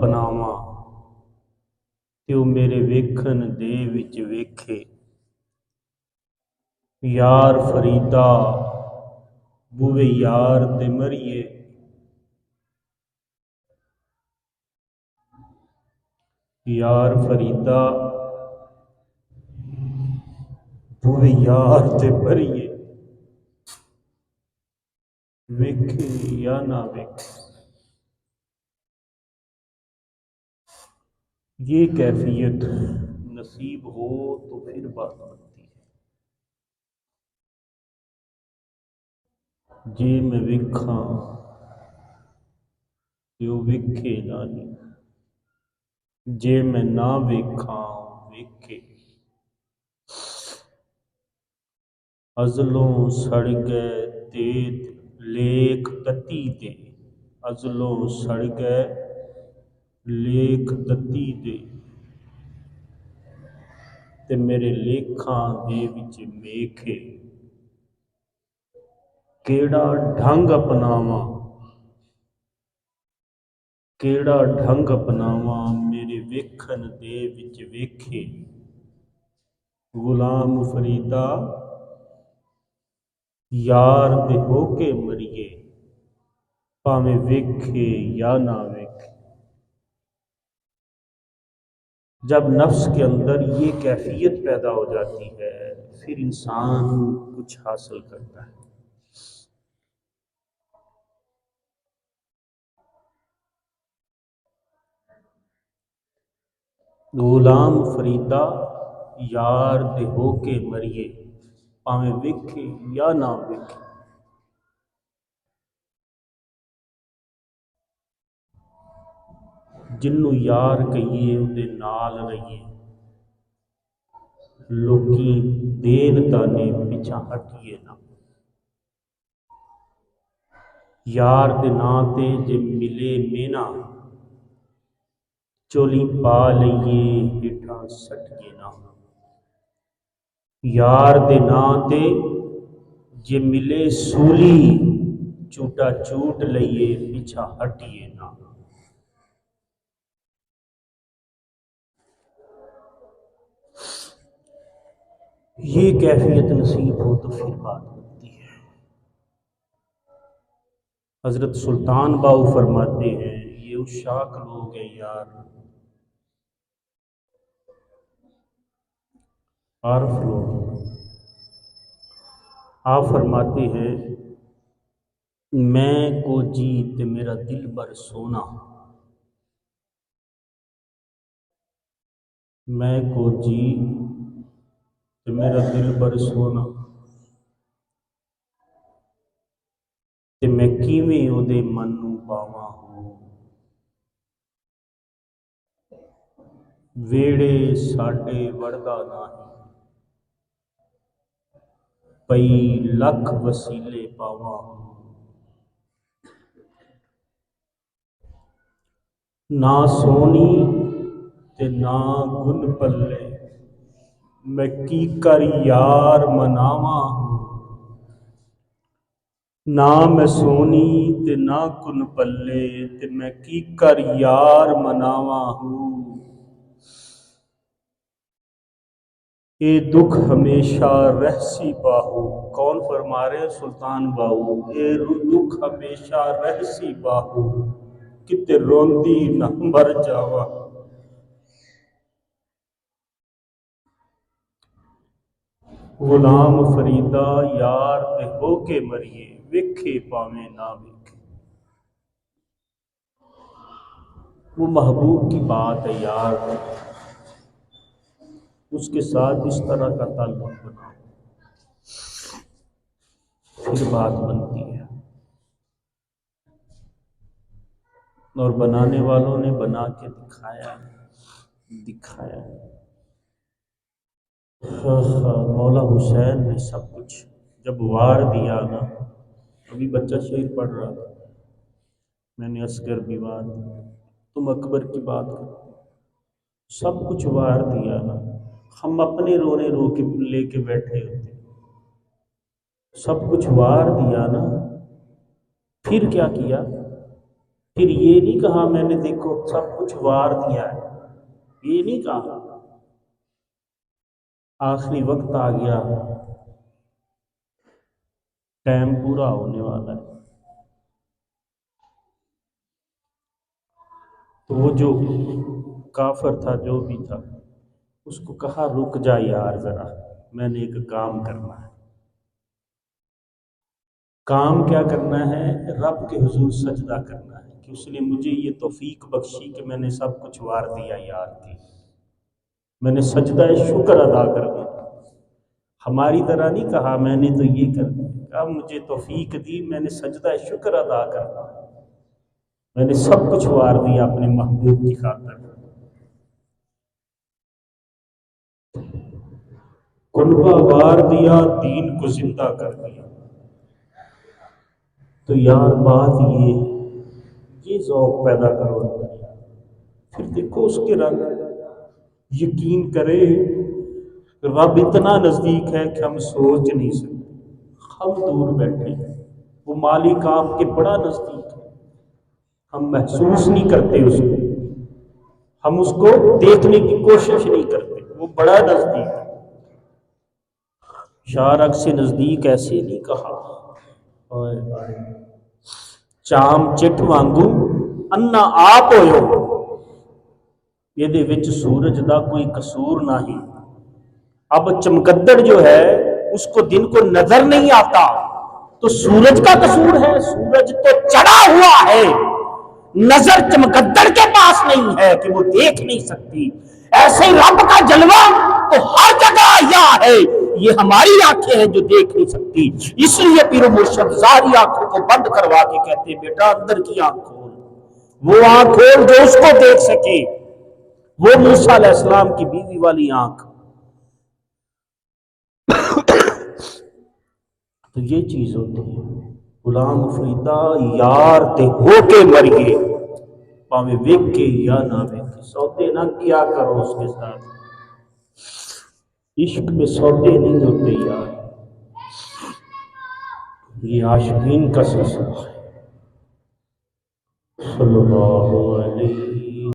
ਅਪਣਾਵਾਂ ਤੇ ਉਹ ਮੇਰੇ ਵੇਖਣ ਦੇ ਵਿੱਚ ਵੇਖੇ। ਯਾਰ ਫਰੀਦਾ ਬੂਵੇ ਯਾਰ ਤੇ ਮਰੀਏ, ਯਾਰ ਫਰੀਦਾ ਬੂਵੇ ਯਾਰ ਤੇ ਮਰੀਏ, ਵੇਖੇ یا نہ ویکھے۔ یہ کیفیت نصیب ہو تو پھر بات بنتی ہے۔ جے میں ویکھاں تے او ویکھے نہیں، جے میں نہ ویکھاں ویکھے۔ ازلوں سڑ گئے تیت لیک تتی دے، ازلوں سڑ گئے لیک تتی دے، تے میرے لیکھاں دے وچ میکھے۔ کیڑا ڈھنگ اپناواں، کیڑا ڈھنگ اپناواں میرے ویکھن دے وچ ویکھے۔ غلام فریدا یار دے ہو کے مریے، پاویں ویکھے یا نہ ویکھے۔ جب نفس کے اندر یہ کیفیت پیدا ہو جاتی ہے پھر انسان کچھ حاصل کرتا ہے۔ غلام فریدا یار دے ہو کے مریے، پاویں ویکھے یا نہ ویکھے۔ جنوں یار کہیے اودے نال رہیے، لوکی دین تانے پچھا ہٹیے نہ۔ یار دے ناں تے جے ملے مینا، چولی پا لئیے ہیٹھاں سٹیے نہ۔ یار دے ناں تے جے ملے سولی، چوٹا چوٹ لئیے پچھا ہٹیے نہ۔ یہ کیفیت نصیب ہو تو پھر بات بنتی ہے۔ حضرت سلطان باؤ فرماتے ہیں یہ عشاق لوگ ہیں یار، عارف لوگ ہیں۔ آپ فرماتے ہیں میں کو جیت میرا دل بر سونا، میں کو جیت میرا دل بر سونا، تے میں کیویں او دے من نوں پاواں ہوں۔ ویڑے ساڈے وڑدا نہیں، پئی لکھ وسیلے پاواں ہوں۔ نہ سونی تے نہ گن پلے، میں کی کر یار مناواں ہوں۔ نہ میں سونی تے نہ کن پلے، تے میں کی کر یار مناواں ہوں۔ اے دکھ ہمیشہ رہسی باہو، کون فرما رہے ہیں؟ سلطان باؤ۔ اے دکھ ہمیشہ رہسی باہو، کتے روندی نہ مر جاواں۔ غلام فریدا یار تے ہو کے مریے، ویکھے پاویں نہ ویکھے۔ وہ محبوب کی بات ہے یار، اس کے ساتھ اس طرح کا تعلق بناؤ پھر بات بنتی ہے۔ اور بنانے والوں نے بنا کے دکھایا ہے۔ مولا حسین نے سب کچھ جب وار دیا نا، ابھی بچہ شعر پڑھ رہا تھا، میں نے اصغر بھی وار دیا، تم اکبر کی بات کرتے، سب کچھ وار دیا نا، ہم اپنے رونے رو کے لے کے بیٹھے ہوتے، سب کچھ وار دیا نا، پھر کیا کیا؟ پھر یہ نہیں کہا میں نے دیکھو سب کچھ وار دیا ہے، یہ نہیں کہا۔ آخری وقت آ گیا، ٹائم پورا ہونے والا ہے، تو وہ جو کافر تھا جو بھی تھا اس کو کہا رک جا یار ذرا، میں نے ایک کام کرنا ہے۔ کام کیا کرنا ہے؟ رب کے حضور سجدہ کرنا ہے کہ اس نے مجھے یہ توفیق بخشی کہ میں نے سب کچھ وار دیا یار کی، میں نے سجدہ شکر ادا کر دیا۔ ہماری طرح نہیں کہا میں نے تو یہ کر دیا، اب مجھے توفیق دی، میں نے سجدہ شکر ادا کرنا، میں نے سب کچھ وار دیا اپنے محبوب کی خاطر۔ کنبہ وار دیا، دین کو زندہ کر دیا۔ تو یار بات یہ ذوق پیدا کرو، پھر دیکھو اس کے رنگ۔ یقین کرے رب اتنا نزدیک ہے کہ ہم سوچ نہیں سکتے، ہم دور بیٹھے ہیں، وہ مالک آپ کے بڑا نزدیک ہے، ہم محسوس نہیں کرتے اس کو، ہم اس کو دیکھنے کی کوشش نہیں کرتے، وہ بڑا نزدیک ہے۔ شارک سے نزدیک ایسے نہیں کہا، چام چٹ وانگو انا آپ ہوئے، یہ وچ سورج دا کوئی قصور نہیں۔ اب چمگدڑ جو ہے اس کو دن کو نظر نہیں آتا تو سورج کا قصور ہے؟ سورج تو چڑھا ہوا ہے، نظر چمگدڑ کے پاس نہیں ہے کہ وہ دیکھ نہیں سکتی۔ ایسے رب کا جلوہ تو ہر جگہ یہاں ہے، یہ ہماری آنکھیں ہیں جو دیکھ نہیں سکتی، اس لیے پیر و مرشد ظاہری آنکھوں کو بند کروا کے کہتے بیٹا اندر کی آنکھ کھول، وہ آنکھ کھول جو اس کو دیکھ سکے، وہ موسیٰ علیہ السلام کی بیوی والی آنکھ۔ تو یہ چیز ہوتی ہے۔ غلام فریدہ یار تے ہو کے مریے، پاویں ویکھے یا نہ ویکھے، سودے نہ کیا کرو اس کے ساتھ، عشق میں سودے نہیں ہوتے یار، یہ عاشقین کا سلسلہ ہے۔ صلی اللہ علیہ